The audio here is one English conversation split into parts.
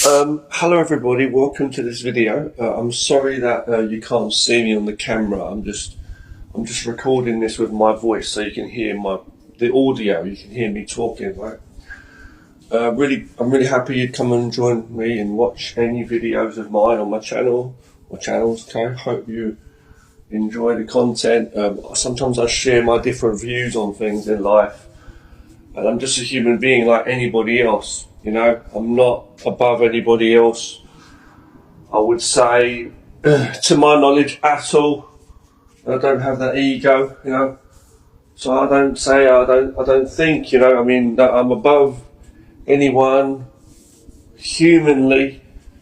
Hello everybody, welcome to this video. I'm sorry that you can't see me on the camera. I'm just recording this with my voice so you can hear the audio. You can hear me talking, right? I'm really happy you'd come and join me and watch any videos of mine on my channel or channels. Okay, hope you enjoy the content. Sometimes I share my different views on things in life, and I'm just a human being like anybody else. You know, I'm not above anybody else, I would say, to my knowledge at all. I don't have that ego, you know. So I don't think, you know, I mean, that I'm above anyone humanly,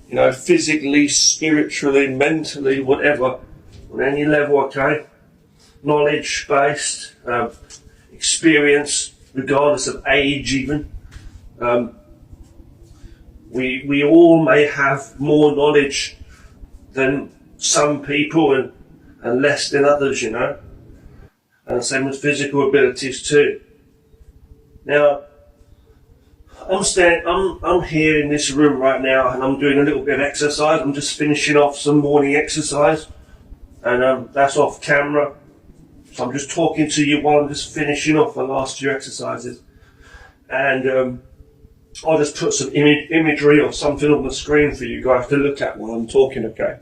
you know, physically, spiritually, mentally, whatever, on any level, okay? Knowledge based, experience, regardless of age even. We all may have more knowledge than some people and less than others, you know. And the same with physical abilities too. Now, I'm here in this room right now and I'm doing a little bit of exercise. I'm just finishing off some morning exercise and that's off camera. So I'm just talking to you while I'm just finishing off the last few exercises. And I'll just put some imagery or something on the screen for you guys to look at while I'm talking, okay?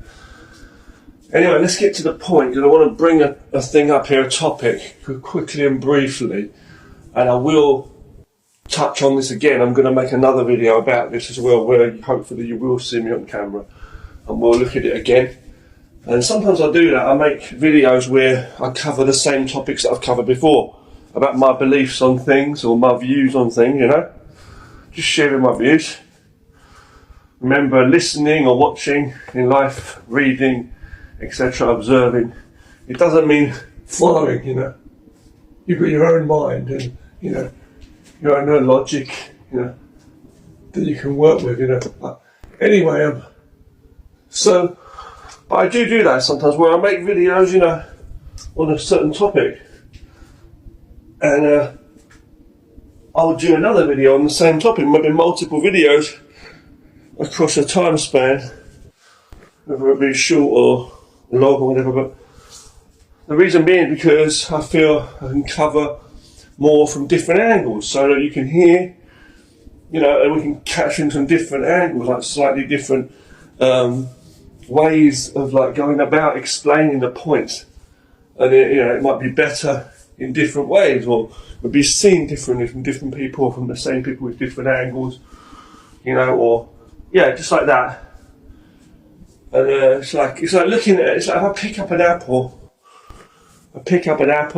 Anyway, let's get to the point, because I want to bring a thing up here, a topic, quickly and briefly, and I will touch on this again. I'm going to make another video about this as well, where hopefully you will see me on camera, and we'll look at it again. And sometimes I do that, I make videos where I cover the same topics that I've covered before, about my beliefs on things, or my views on things, you know? Just sharing my views. Remember, listening or watching in life, reading, etc., observing, it doesn't mean following, you know. You've got your own mind and, you know, your own logic, you know, that you can work with, you know. But anyway, but I do that sometimes where I make videos, you know, on a certain topic. And I'll do another video on the same topic, maybe multiple videos across a time span, whether it be short or long or whatever. But the reason being because I feel I can cover more from different angles, so that you can hear, you know, and we can catch things from different angles, like slightly different ways of like going about explaining the points, and it might be better in different ways, or would be seen differently from different people, or from the same people with different angles, you know, or just like that. And it's like looking at it. It's like if I pick up an apple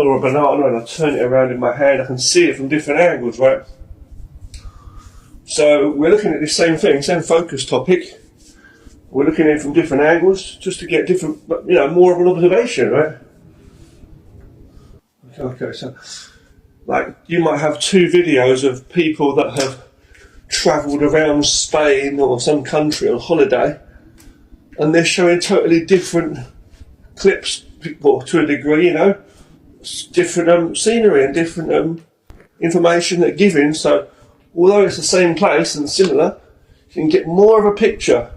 or a banana and I turn it around in my hand, I can see it from different angles, right? So we're looking at the same thing, same focus topic. We're looking at it from different angles, just to get different, you know, more of an observation, right? Okay, so like you might have two videos of people that have travelled around Spain or some country on holiday, and they're showing totally different clips, well, to a degree, you know, different scenery and different information they're giving. So although it's the same place and similar, you can get more of a picture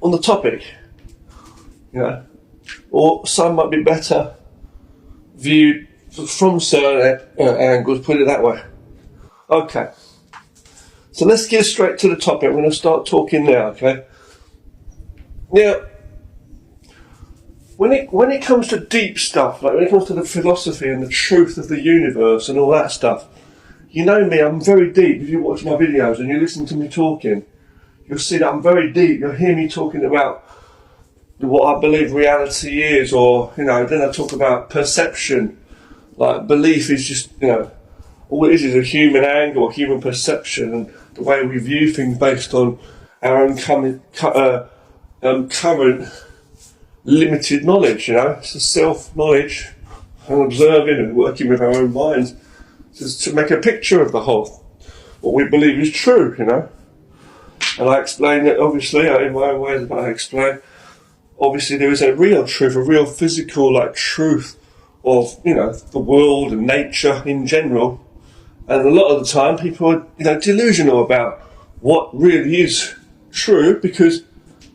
on the topic, you know, or some might be better viewed from certain angles, put it that way. Okay, so let's get straight to the topic. I'm going to start talking now, okay? Now, when it comes to deep stuff, like when it comes to the philosophy and the truth of the universe and all that stuff, you know me, I'm very deep. If you watch my videos and you listen to me talking, you'll see that I'm very deep. You'll hear me talking about what I believe reality is, or, you know, then I talk about perception. Like, belief is just, you know, all it is a human angle, human perception, and the way we view things based on our own current limited knowledge, you know. It's a self-knowledge and observing and working with our own minds to make a picture of the whole, what we believe is true, you know. And I explain it, obviously, in my own ways, but I explain, obviously there is a real truth, a real physical, like, truth of, you know, the world and nature in general. And a lot of the time people are, you know, delusional about what really is true, because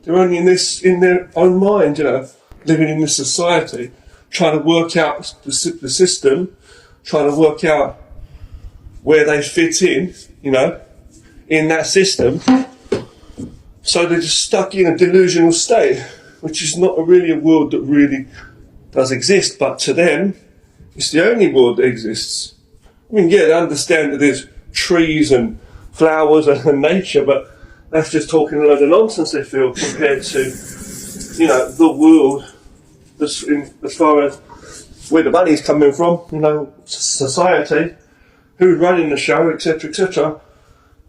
they're only in their own mind, living in this society, trying to work out the system, trying to work out where they fit in, in that system. So they're just stuck in a delusional state, which is not really a world that really does exist, but to them, it's the only world that exists. I mean, yeah, they understand that there's trees and flowers and nature, but that's just talking a load of nonsense, they feel, compared to, the world as far as where the money's coming from, society, who's running the show, etc., etc.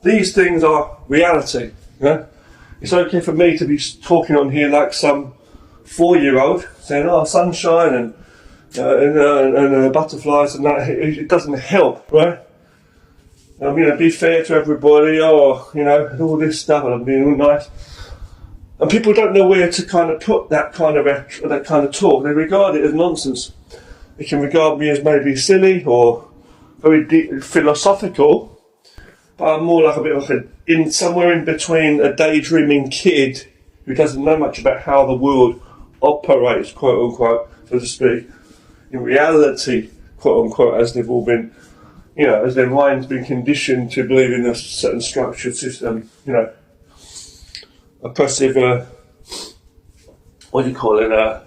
These things are reality, It's okay for me to be talking on here like some 4-year-old, saying, oh, sunshine and butterflies and that. It doesn't help, right? Be fair to everybody, all this stuff, and I'm being all nice. And people don't know where to kind of put that kind of talk. They regard it as nonsense. They can regard me as maybe silly or very deep, philosophical, but I'm more like a bit of somewhere in between a daydreaming kid who doesn't know much about how the world operates, quote unquote, so to speak, in reality, quote unquote, as they've all been, as their mind's been conditioned to believe in a certain structured system, oppressive, what do you call it? I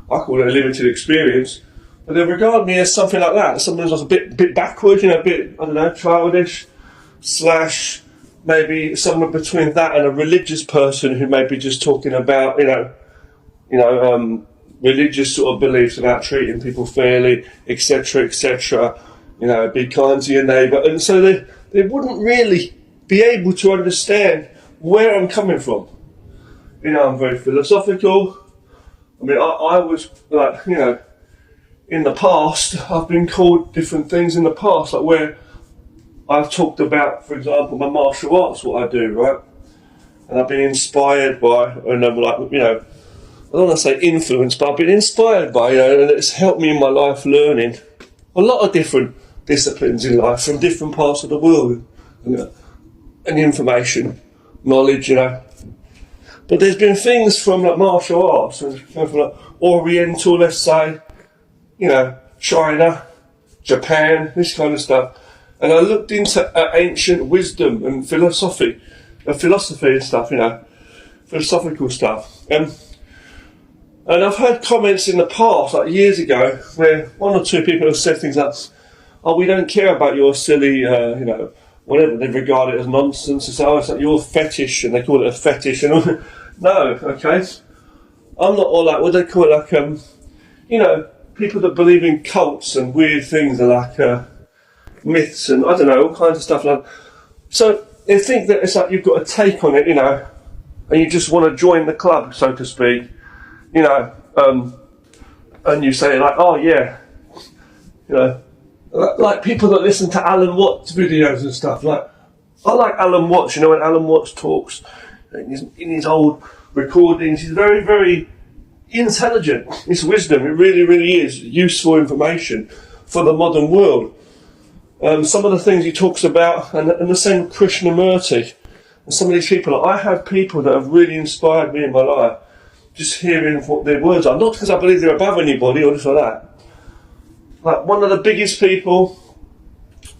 call it a limited experience. But they regard me as something like that, something that's a bit backward, a bit, I don't know, childish, / maybe somewhere between that and a religious person who may be just talking about, religious sort of beliefs about treating people fairly, etc., etc., be kind to your neighbour. And so they wouldn't really be able to understand where I'm coming from. I'm very philosophical. I mean, I was like, in the past, I've been called different things in the past, like where I've talked about, for example, my martial arts, what I do, right? And I've been inspired by, and I'm like, I don't want to say influenced, but I've been inspired by, and it's helped me in my life learning a lot of different disciplines in life from different parts of the world, and information, knowledge, But there's been things from like martial arts and from like Oriental, let's say, China, Japan, this kind of stuff. And I looked into ancient wisdom and philosophy and stuff, philosophical stuff. And I've heard comments in the past, like years ago, where one or two people have said things like, oh, we don't care about your silly, whatever, they regard it as nonsense. It's like your fetish, and they call it a fetish. And all. No, okay. I'm not all like, what do they call it, like, people that believe in cults and weird things are like myths and, I don't know, all kinds of stuff like that. So they think that it's like you've got a take on it, and you just want to join the club, so to speak, and you say like, oh yeah, like people that listen to Alan Watts videos and stuff. Like, I like Alan Watts. When Alan Watts talks in his old recordings, he's very, very intelligent. It's wisdom. It really, really is useful information for the modern world. Some of the things he talks about, and the same Krishnamurti, and some of these people. I have people that have really inspired me in my life. Just hearing what their words are, not because I believe they're above anybody or just like that. Like one of the biggest people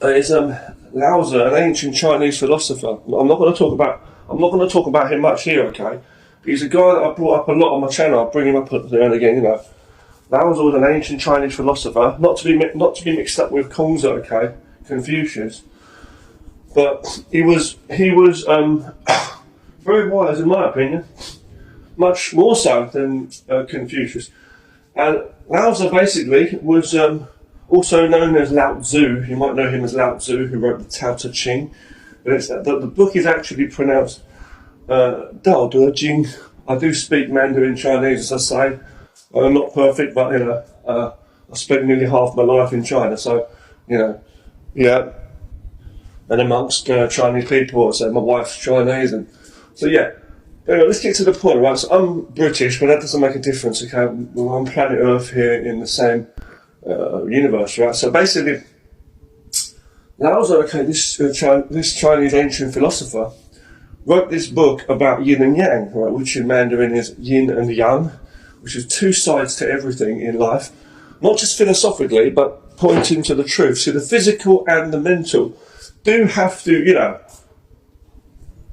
is Lao Tzu, an ancient Chinese philosopher. I'm not going to talk about him much here, okay? But he's a guy that I brought up a lot on my channel. I bring him up there and again, Lao Tzu was an ancient Chinese philosopher, not to be mixed up with Kongzi, okay, Confucius. But he was very wise, in my opinion, much more so than Confucius. And Lao Tzu basically was also known as Lao Tzu. You might know him as Lao Tzu, who wrote the Tao Te Ching. But the book is actually pronounced Dao De Jing. I do speak Mandarin Chinese, as I say. I'm not perfect, but I spent nearly half my life in China, so yeah. And amongst Chinese people, so my wife's Chinese, and so yeah. Anyway, let's get to the point, right? So I'm British, but that doesn't make a difference, okay? We're on planet Earth here in the same universe, right? So basically, Lao Tzu, okay, this Chinese ancient philosopher wrote this book about yin and yang, right, which in Mandarin is yin and yang, which is two sides to everything in life, not just philosophically, but pointing to the truth. So the physical and the mental do have to,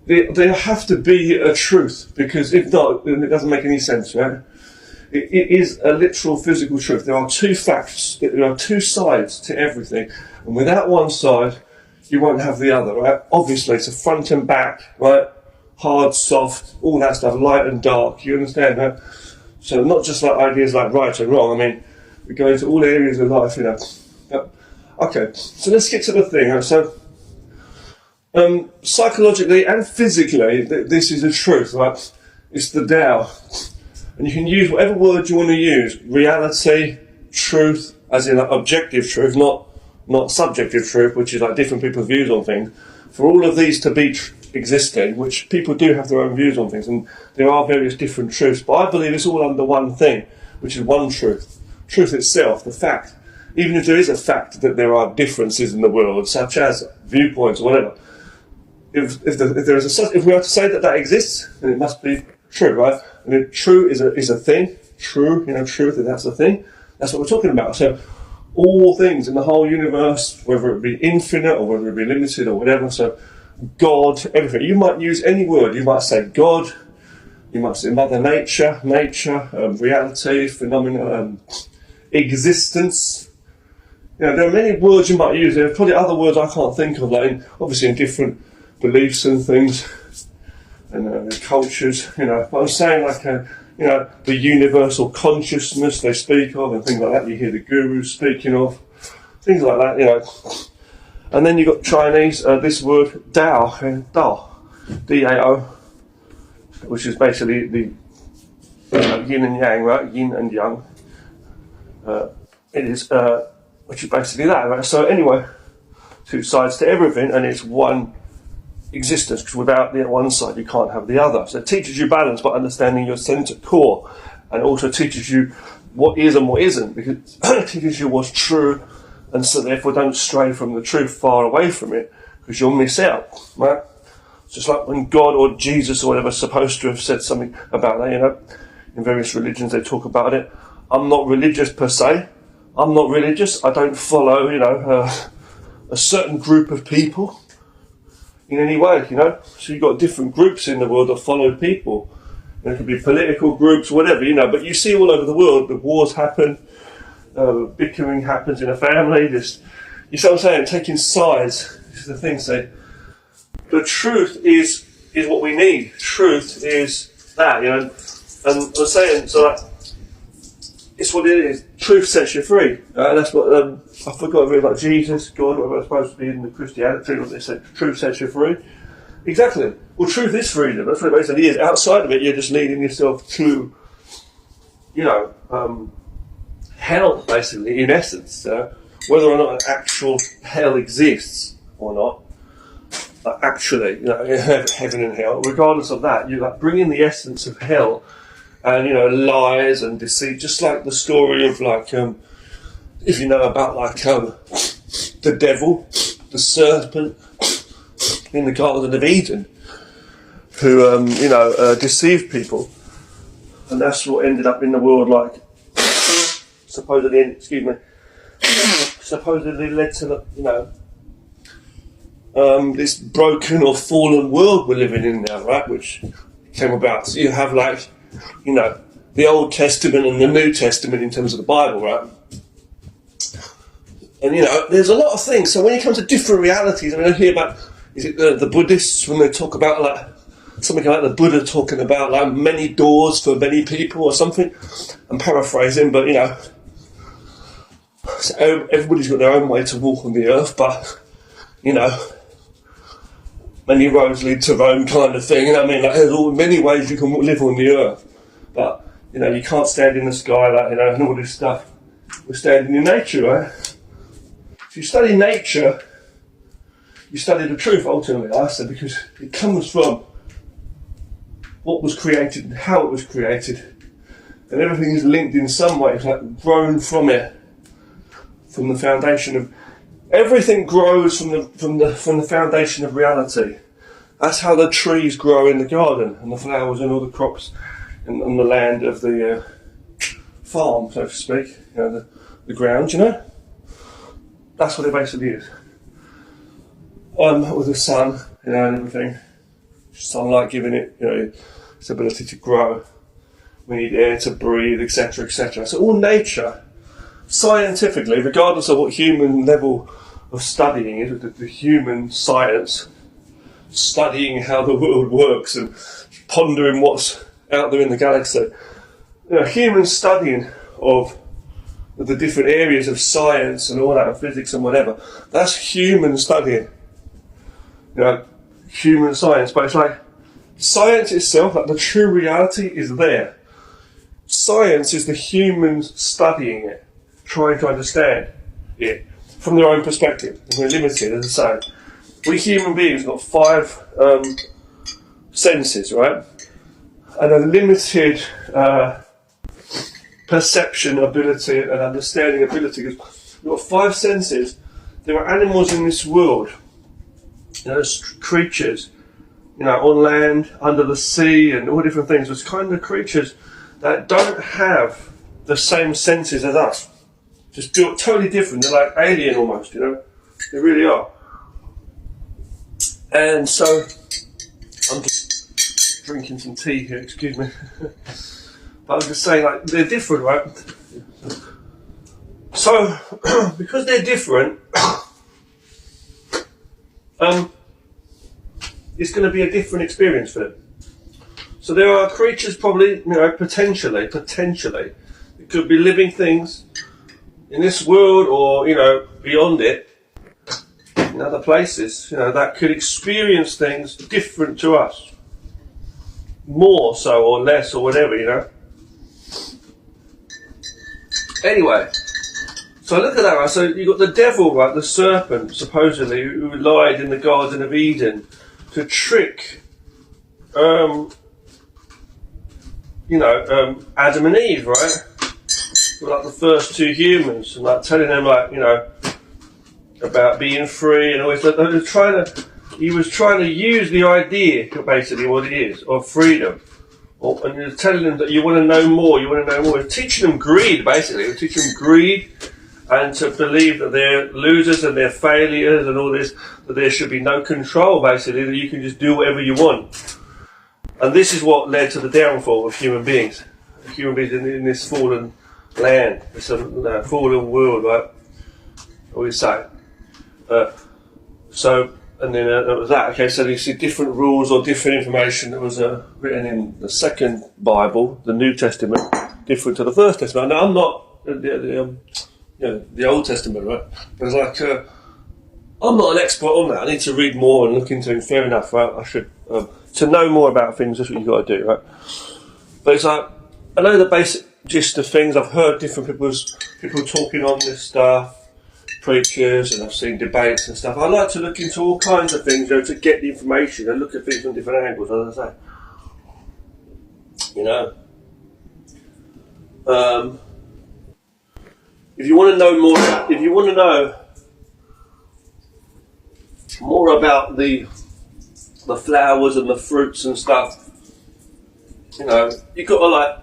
they have to be a truth, because if not, then it doesn't make any sense, right? It is a literal physical truth. There are two facts, there are two sides to everything, and without one side, you won't have the other, right? Obviously, it's a front and back, right? Hard, soft, all that stuff, light and dark, you understand that? So not just like ideas like right and wrong, I mean, we go into all areas of life, Okay, so let's get to the thing, right? So, psychologically and physically, this is the truth, right? It's the Tao. And you can use whatever word you want to use. Reality, truth, as in like objective truth, not subjective truth, which is like different people's views on things. For all of these to be existing, which people do have their own views on things, and there are various different truths, but I believe it's all under one thing, which is one truth. Truth itself, the fact. Even if there is a fact that there are differences in the world, such as viewpoints or whatever, if we are to say that exists, then it must be true, right? And if true is a thing, truth, that's a thing. That's what we're talking about. So all things in the whole universe, whether it be infinite or whether it be limited or whatever, so God, everything. You might use any word. You might say God, you might say Mother Nature, reality, phenomena, existence. There are many words you might use. There are probably other words I can't think of, obviously in different beliefs and things and cultures. But I'm saying the universal consciousness they speak of and things like that. You hear the gurus speaking of things like that. And then you've got Chinese, this word Dao, D-A-O, which is basically the yin and yang, right? Yin and yang. It is, which is basically that, right? So anyway, two sides to everything, and it's one existence, because without the one side you can't have the other. So it teaches you balance by understanding your centre core, and also teaches you what is and what isn't, because it teaches you what's true, and so therefore don't stray from the truth far away from it, because you'll miss out, right? It's just like when God or Jesus or whatever is supposed to have said something about that, in various religions they talk about it. I'm not religious per se. I'm not religious. I don't follow, a certain group of people in any way, So you've got different groups in the world that follow people. There could be political groups, whatever, But you see all over the world, the wars happen, bickering happens in a family. You see what I'm saying? Taking sides. This is the thing. Say, the truth is what we need. Truth is that, And I'm saying, it's what it is. Truth sets you free. That's what I forgot really about Jesus, God, whatever it's supposed to be in the Christianity. What they say, truth sets you free. Exactly. Well, truth is freedom. That's what it basically is. Outside of it, you're just leading yourself to, hell, basically, in essence. Whether or not an actual hell exists or not, actually, heaven and hell, regardless of that, you bring in the essence of hell and, lies and deceit, just like the story of, if you know about, the devil, the serpent in the Garden of Eden, who, deceived people. And that's what ended up in the world, supposedly led to this broken or fallen world we're living in now, right? Which came about. So you have the Old Testament and the New Testament in terms of the Bible, right? And there's a lot of things. So when you come to different realities, I hear about, is it the Buddhists when they talk about something like the Buddha talking about many doors for many people or something? I'm paraphrasing, but so everybody's got their own way to walk on the earth, but many roads lead to Rome kind of thing. There's many ways you can live on the earth, but you can't stand in the sky and all this stuff. We're standing in nature, right? If you study nature, you study the truth ultimately, I said, because it comes from what was created and how it was created, and everything is linked in some way. It's grown from it, from the foundation of everything grows from the foundation of reality. That's how the trees grow in the garden, and the flowers and all the crops on the land of the farm, so to speak, you know, the ground, you know. That's what it basically is. With the sun, you know, and everything. Sunlight giving it, you know, its ability to grow. We need air to breathe, etc., etc. So all nature, scientifically, regardless of what human level of studying is, the human science, studying how the world works and pondering what's out there in the galaxy, you know, human studying of the different areas of science and all that, and physics and whatever, that's human studying. You know, human science, but it's like science itself, like the true reality is there. Science is the humans studying it, trying to understand it from their own perspective. And we're limited, as I say. We human beings got 5 senses, right? And a limited perception ability and understanding ability. Because we've got 5 senses. There are animals in this world, you know, creatures, you know, on land, under the sea, and all different things. There's kind of creatures that don't have the same senses as us. Just built totally different. They're like alien almost, you know. They really are. And so, I'm just drinking some tea here, excuse me. But I'm just saying, like, they're different, right? So, because they're different, it's going to be a different experience for them. So there are creatures probably, you know, potentially, it could be living things in this world or, you know, beyond it, in other places, you know, that could experience things different to us. More so or less or whatever, you know. Anyway, so look at that, right? So you've got the devil, right, the serpent, supposedly, who lied in the Garden of Eden to trick, Adam and Eve, right? Like the first 2 humans, and like telling them, like, you know, about being free and all this. He was trying to use the idea, basically, what it is, of freedom. And he was telling them that you want to know more, He's teaching them greed, basically. He's teaching them greed and to believe that they're losers and they're failures and all this, that there should be no control, basically, that you can just do whatever you want. And this is what led to the downfall of human beings. Human beings in this fallen land, this fallen world, right? What we say. And then that was that. Okay, so you see different rules or different information that was written in the second Bible, the New Testament, different to the First Testament. Now, I'm not the Old Testament, right? But it's like I'm not an expert on that. I need to read more and look into it. Fair enough, right? I should to know more about things. That's what you got to do, right? But it's like I know the basic gist of things. I've heard different people talking on this stuff. Preachers, and I've seen debates and stuff. I like to look into all kinds of things, you know, to get the information and look at things from different angles, as I say. You know, if you want to know more about the flowers and the fruits and stuff, you know, you got to like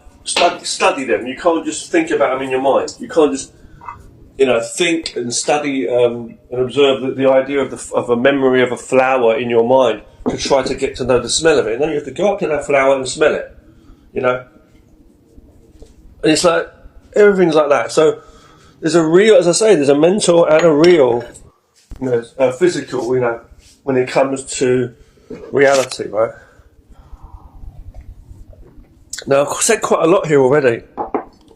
study them. You can't just think about them in your mind. You can't just, you know, think and study and observe the idea of a memory of a flower in your mind to try to get to know the smell of it. And then you have to go up to that flower and smell it, you know. And it's like, everything's like that. So there's a real, as I say, there's a mental and a real, you know, physical, you know, when it comes to reality, right? Now, I've said quite a lot here already.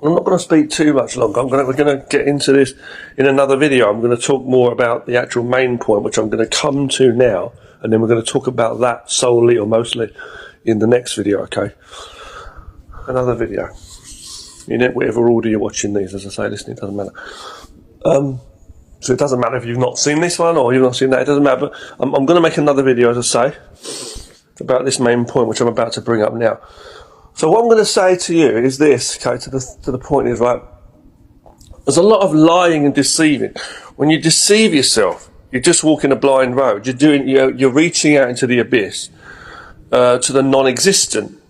I'm not going to speak too much longer. We're going to get into this in another video. I'm going to talk more about the actual main point, which I'm going to come to now, and then we're going to talk about that solely or mostly in the next video, okay? Another video. In whatever order you're watching these, as I say, listening, it doesn't matter. So it doesn't matter if you've not seen this one or you've not seen that, it doesn't matter. But I'm going to make another video, as I say, about this main point, which I'm about to bring up now. So what I'm going to say to you is this, okay, to the point is, right, there's a lot of lying and deceiving. When you deceive yourself, You're just walking a blind road. You're reaching out into the abyss, to the non-existent.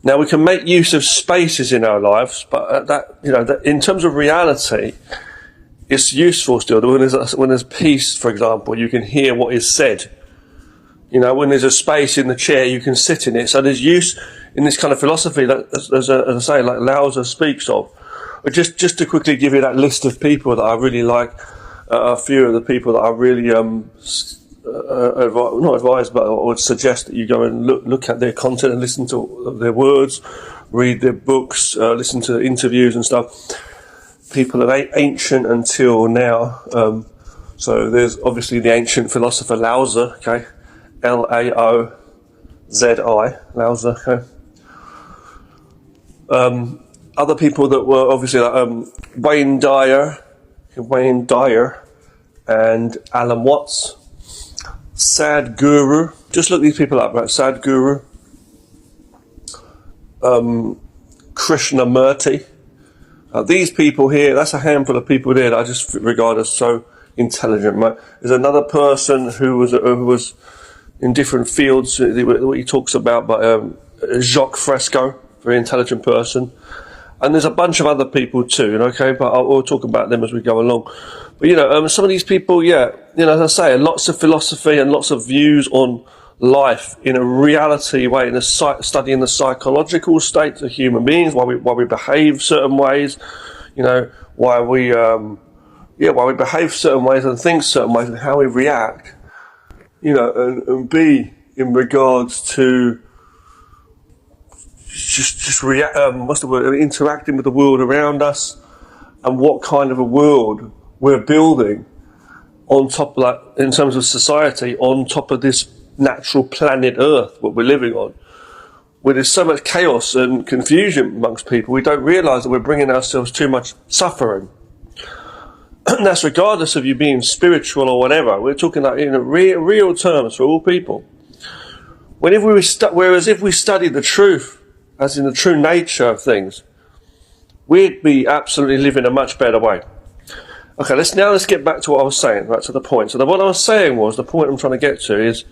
Now, we can make use of spaces in our lives, but that in terms of reality, it's useful still. When there's peace, for example, you can hear what is said. When there's a space in the chair, you can sit in it. So there's use in this kind of philosophy that, as I say, like Lao Tzu speaks of. But just to quickly give you that list of people that I really like, a few of the people that I really not advise, but I would suggest that you go and look at their content and listen to their words, read their books, listen to interviews and stuff. People of ancient until now. So there's obviously the ancient philosopher Lao Tzu, okay, Laozi, Lao Tzu, okay. Other people that were obviously like Wayne Dyer, and Alan Watts. Sadhguru, just look these people up, right? Sadhguru, Krishnamurti. These people here, that's a handful of people there that I just regard as so intelligent, right? There's another person who was in different fields, what he talks about, but Jacques Fresco, very intelligent person. And there's a bunch of other people too, okay, but I'll talk about them as we go along. But, some of these people, as I say, lots of philosophy and lots of views on life in a reality way, studying the psychological states of human beings, why we behave certain ways, why we behave certain ways and think certain ways and how we react, and be in regards to just react, interacting with the world around us and what kind of a world we're building on top of that, in terms of society, on top of this natural planet Earth, what we're living on, where there's so much chaos and confusion amongst people, we don't realise that we're bringing ourselves too much suffering. And that's regardless of you being spiritual or whatever. We're talking like in real terms for all people. Whereas if we studied the truth, as in the true nature of things, we'd be absolutely living a much better way. Okay, let's get back to what I was saying, right, to the point. So what I was saying was, the point I'm trying to get to is,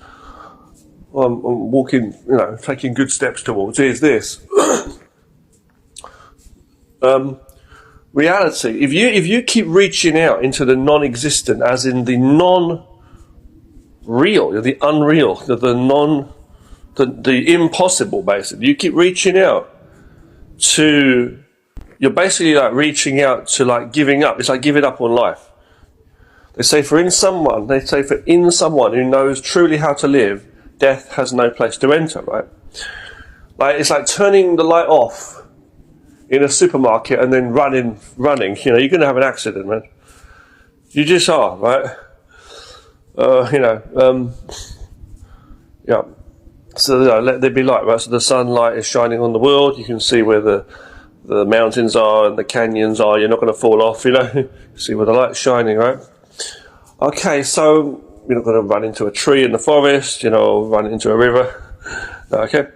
I'm walking, taking good steps towards, is this. Reality, if you keep reaching out into the non-existent, as in the non-real, the unreal, the impossible, basically, you keep reaching out to, you're basically like reaching out to like giving up. It's like giving up on life. They say for in someone who knows truly how to live, death has no place to enter, right? Like, it's like turning the light off in a supermarket and then running, you're going to have an accident, man. You just are, right? Yeah. So let there be light, right? So the sunlight is shining on the world. You can see where the mountains are and the canyons are. You're not going to fall off, You see where the light's shining, right? Okay, so you're not going to run into a tree in the forest, or run into a river. Okay.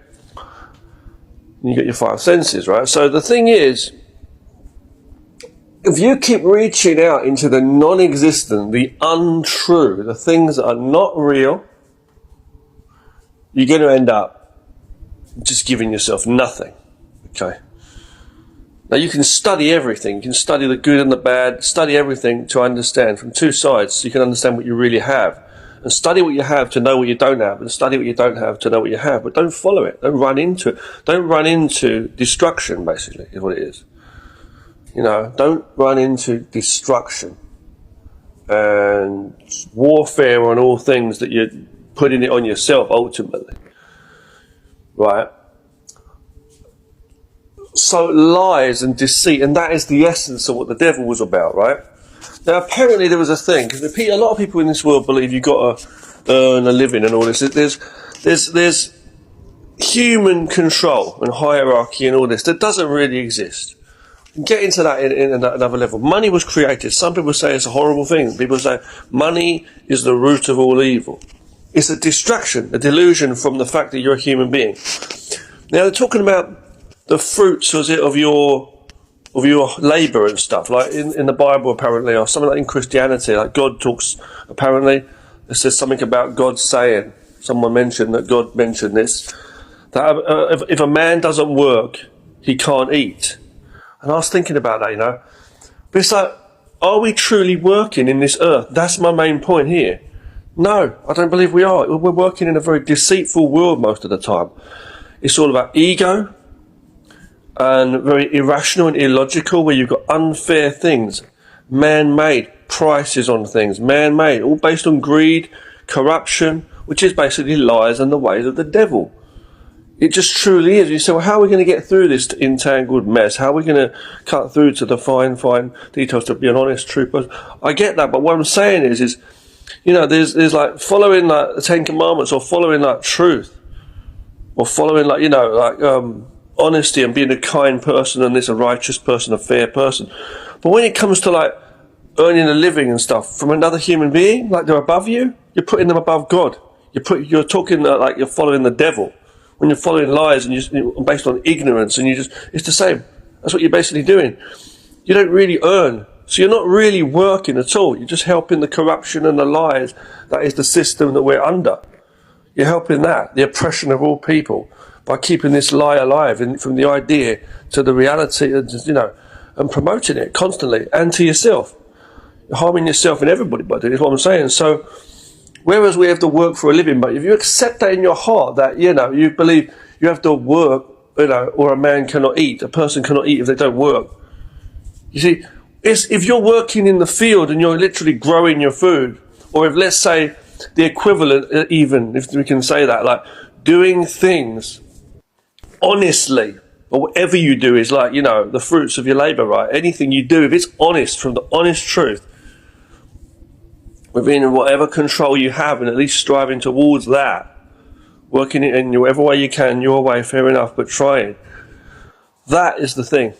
You get your five senses, right? So the thing is, if you keep reaching out into the non-existent, the untrue, the things that are not real, you're going to end up just giving yourself nothing. Okay. Now you can study everything. You can study the good and the bad, study everything to understand from two sides, so you can understand what you really have. And study what you have to know what you don't have, and study what you don't have to know what you have. But don't follow it. Don't run into it. Don't run into destruction, basically, is what it is. Don't run into destruction and warfare on all things that you're putting it on yourself, ultimately. Right? So lies and deceit, and that is the essence of what the devil was about, right? Now, apparently there was a thing, because a lot of people in this world believe you've got to earn a living and all this. There's human control and hierarchy and all this that doesn't really exist. Get into that in another level. Money was created. Some people say it's a horrible thing. People say money is the root of all evil. It's a distraction, a delusion from the fact that you're a human being. Now, they're talking about the fruits, of your of your labour and stuff, like in the Bible apparently, or something like in Christianity, like God talks, apparently, it says something about God saying, someone mentioned that God mentioned this, that if a man doesn't work, he can't eat. And I was thinking about that, But it's like, are we truly working in this earth? That's my main point here. No, I don't believe we are. We're working in a very deceitful world most of the time. It's all about ego, and very irrational and illogical, where you've got unfair things, man-made prices on things, man-made, all based on greed, corruption, which is basically lies and the ways of the devil. It just truly is. You say, well, how are we going to get through this entangled mess? How are we going to cut through to the fine details to be an honest, true person? I get that, but what I'm saying is, there's like following like the Ten Commandments, or following like truth, or following like, honesty and being a kind person and a righteous person, a fair person. But when it comes to like earning a living and stuff from another human being, like they're above you, you're putting them above God. You're talking like you're following the devil. When you're following lies and you're based on ignorance, and it's the same. That's what you're basically doing. You don't really earn. So you're not really working at all. You're just helping the corruption and the lies. That is the system that we're under. You're helping that, the oppression of all people, by keeping this lie alive, from the idea to the reality, and promoting it constantly, and to yourself. You're harming yourself and everybody by doing it, is what I'm saying. So, whereas we have to work for a living, but if you accept that in your heart, that, you believe you have to work, or a man cannot eat, a person cannot eat if they don't work. You see, if you're working in the field and you're literally growing your food, or if, let's say, the equivalent, even if we can say that, like doing things honestly, or whatever you do is like, the fruits of your labour, right? Anything you do, if it's honest, from the honest truth, within whatever control you have, and at least striving towards that, working it in whatever way you can, your way, fair enough, but trying. That is the thing.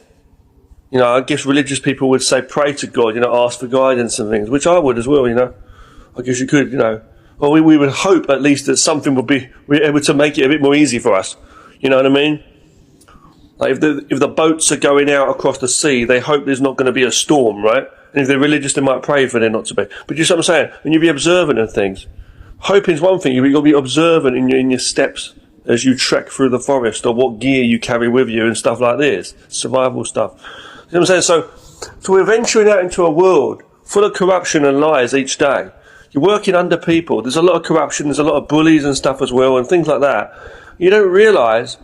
I guess religious people would say pray to God, ask for guidance and things, which I would as well, I guess you could, Well, we would hope at least that something would be able to make it a bit more easy for us. You know what I mean? Like if the boats are going out across the sea, they hope there's not going to be a storm, right? And if they're religious, they might pray for there not to be. But you see what I'm saying? When you be observant of things, hoping is one thing. You've got to be observant in your steps as you trek through the forest, or what gear you carry with you and stuff like this, survival stuff. You know what I'm saying? So we're venturing out into a world full of corruption and lies each day. You're working under people. There's a lot of corruption. There's a lot of bullies and stuff as well, and things like that. You don't realise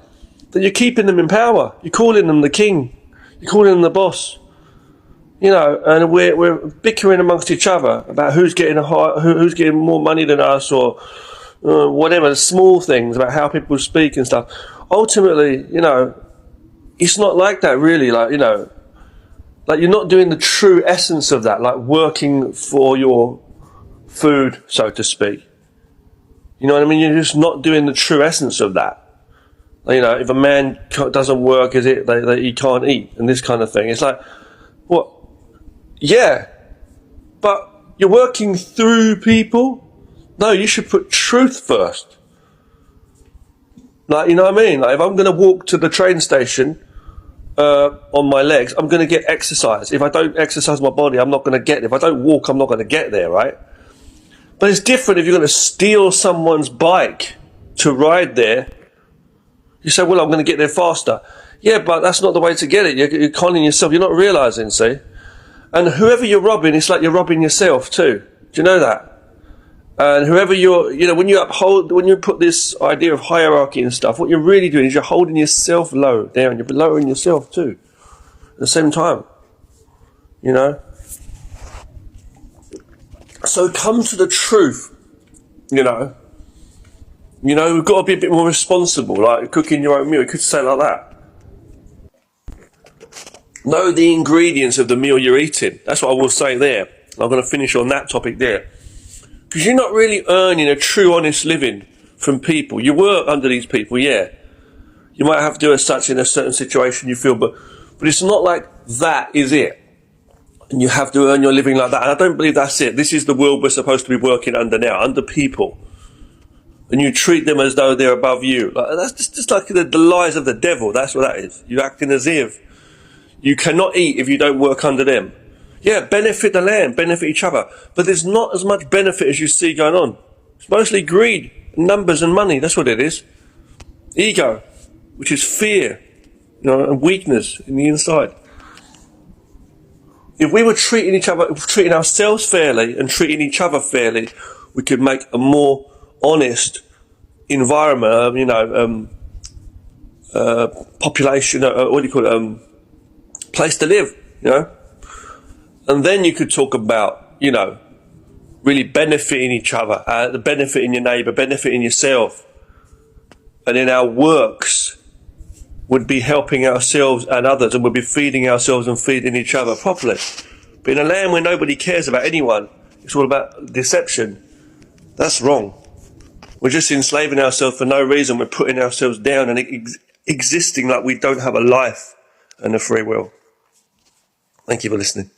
that you're keeping them in power. You're calling them the king. You're calling them the boss. And we're bickering amongst each other about who's getting who's getting more money than us, or whatever, the small things about how people speak and stuff. Ultimately, it's not like that really. Like you're not doing the true essence of that, like working for your food, so to speak. You know what I mean? You're just not doing the true essence of that. If a man doesn't work, is it that he can't eat, and this kind of thing? It's like, what? Yeah, but you're working through people. No, you should put truth first. Like, you know what I mean? Like, if I'm going to walk to the train station on my legs, I'm going to get exercise. If I don't exercise my body, I'm not going to get there. If I don't walk, I'm not going to get there, right? But it's different if you're going to steal someone's bike to ride there. You say, well, I'm going to get there faster. Yeah, but that's not the way to get it. You're conning yourself. You're not realising, see? And whoever you're robbing, it's like you're robbing yourself too. Do you know that? And whoever when you put this idea of hierarchy and stuff, what you're really doing is you're holding yourself low down. You're lowering yourself too. At the same time. So come to the truth. We've got to be a bit more responsible, like cooking your own meal. You could say it like that. Know the ingredients of the meal you're eating. That's what I will say there. I'm going to finish on that topic there. Because you're not really earning a true, honest living from people. You work under these people, yeah. You might have to do as such in a certain situation you feel, but it's not like that is it. And you have to earn your living like that. And I don't believe that's it. This is the world we're supposed to be working under now, under people. And you treat them as though they're above you. That's just like the lies of the devil. That's what that is. You're acting as if You cannot eat if you don't work under them. Yeah, benefit the land, benefit each other. But there's not as much benefit as you see going on. It's mostly greed, numbers and money. That's what it is. Ego, which is fear, and weakness in the inside. If we were treating ourselves fairly and treating each other fairly, we could make a more honest environment, population, place to live, And then you could talk about, really benefiting each other, benefiting your neighbour, benefiting yourself. And then our works would be helping ourselves and others, and we'd be feeding ourselves and feeding each other properly. But in a land where nobody cares about anyone, it's all about deception. That's wrong. We're just enslaving ourselves for no reason. We're putting ourselves down and existing like we don't have a life and a free will. Thank you for listening.